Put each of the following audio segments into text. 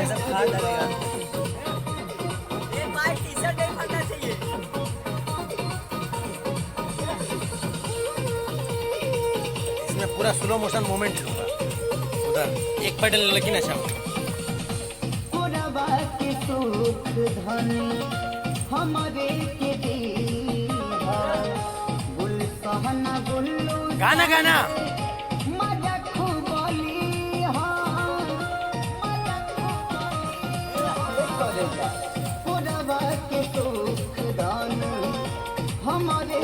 भाई साहब खा डालेगा। ये भाई टी-शर्ट नहीं फटना चाहिए। इसमें पूरा स्लो मोशन मोमेंट होगा उधर एक पैडल लगी नशा गाना गाना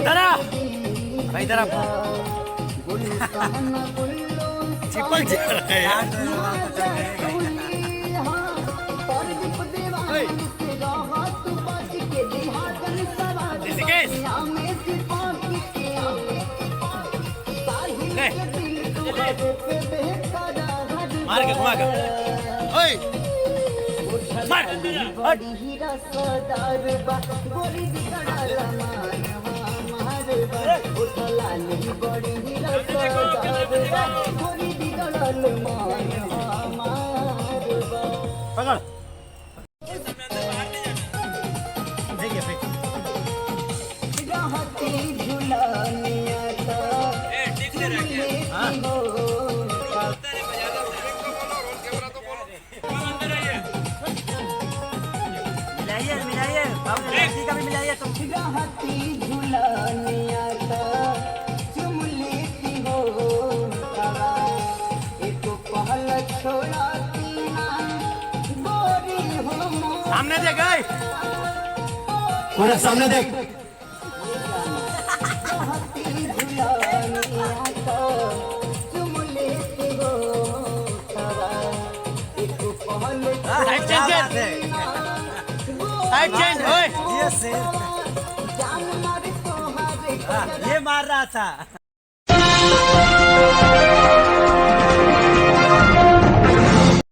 दरा भाई दरा चिपक जा रहा है यार। ऋषिकेश मार के घुमा कर ओए मार पकड़ देखिए फेंक मिलाइए मिलाइए बाबू लड़की का भी मिलाइए तुम। सामने देख गए पूरा सामने देख। साइड चेंज साइड चेंज ओए ये मार रहा था।